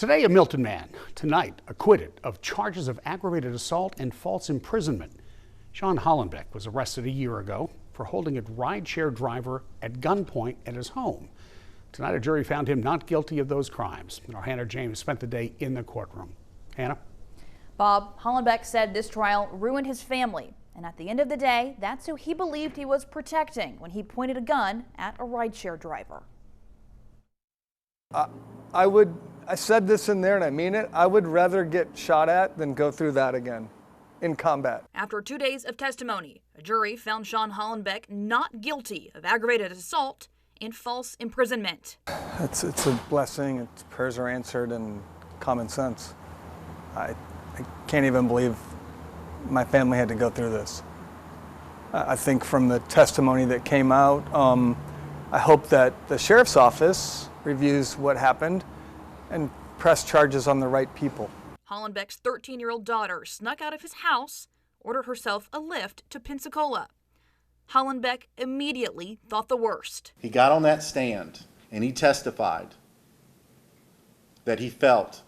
Today, a Milton man, tonight acquitted of charges of aggravated assault and false imprisonment. Sean Hollenbeck was arrested a year ago for holding a rideshare driver at gunpoint at his home. Tonight, a jury found him not guilty of those crimes. And our Hannah James spent the day in the courtroom. Hannah? Bob, Hollenbeck said this trial ruined his family. And at the end of the day, that's who he believed he was protecting when he pointed a gun at a rideshare driver. I said this in there and I mean it. I would rather get shot at than go through that again in combat. After 2 days of testimony, a jury found Sean Hollenbeck not guilty of aggravated assault and false imprisonment. It's a blessing. Prayers are answered and common sense. I can't even believe my family had to go through this. I think from the testimony that came out, I hope that the sheriff's office reviews what happened and press charges on the right people. Hollenbeck's 13-year-old daughter snuck out of his house, ordered herself a lift to Pensacola. Hollenbeck immediately thought the worst. He got on that stand and he testified that he felt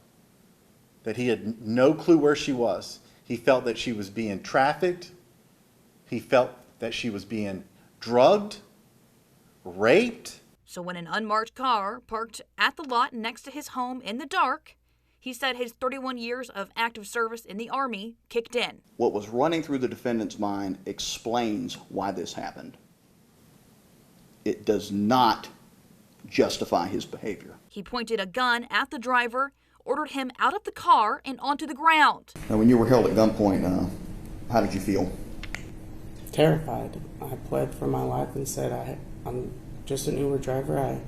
that he had no clue where she was. He felt that she was being trafficked. He felt that she was being drugged, raped. So when an unmarked car parked at the lot next to his home in the dark, he said his 31 years of active service in the Army kicked in. What was running through the defendant's mind explains why this happened. It does not justify his behavior. He pointed a gun at the driver, ordered him out of the car and onto the ground. Now, when you were held at gunpoint, how did you feel? Terrified. I pled for my life and said, I'm just an Uber driver. I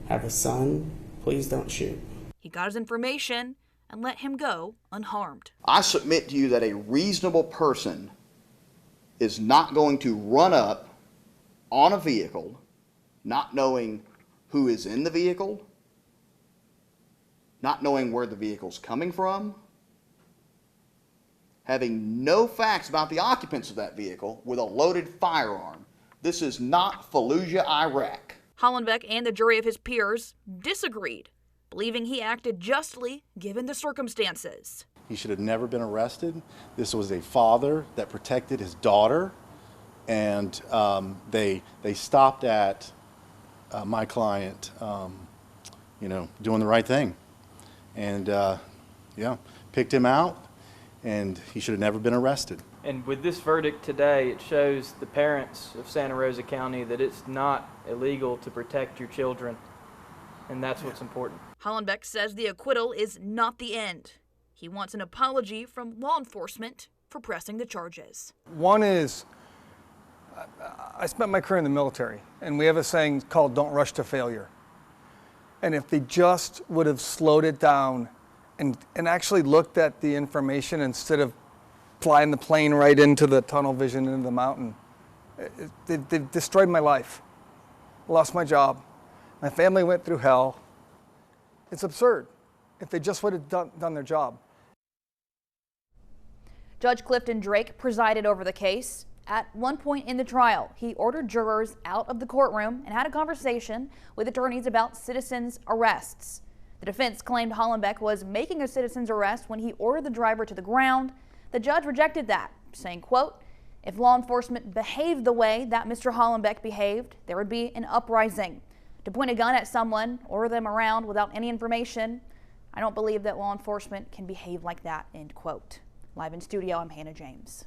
have a son. Please don't shoot. He got his information and let him go unharmed. I submit to you that a reasonable person is not going to run up on a vehicle, not knowing who is in the vehicle, not knowing where the vehicle's coming from, having no facts about the occupants of that vehicle with a loaded firearm. This is not Fallujah, Iraq. Hollenbeck and the jury of his peers disagreed, believing he acted justly given the circumstances. He should have never been arrested. This was a father that protected his daughter, and they stopped at my client, doing the right thing, and picked him out, and he should have never been arrested. And with this verdict today, it shows the parents of Santa Rosa County that it's not illegal to protect your children, and that's what's important. Hollenbeck says the acquittal is not the end. He wants an apology from law enforcement for pressing the charges. One is, I spent my career in the military, and we have a saying called "don't rush to failure." And if they just would have slowed it down and actually looked at the information instead of flying the plane right into the tunnel vision into the mountain, they've destroyed my life. I lost my job. My family went through hell. It's absurd if they just would have done their job. Judge Clifton Drake presided over the case. At one point in the trial, he ordered jurors out of the courtroom and had a conversation with attorneys about citizens' arrests. The defense claimed Hollenbeck was making a citizen's arrest when he ordered the driver to the ground. The judge rejected that, saying, quote, "If law enforcement behaved the way that Mr. Hollenbeck behaved, there would be an uprising. To point a gun at someone, order them around without any information, I don't believe that law enforcement can behave like that," end quote. Live in studio, I'm Hannah James.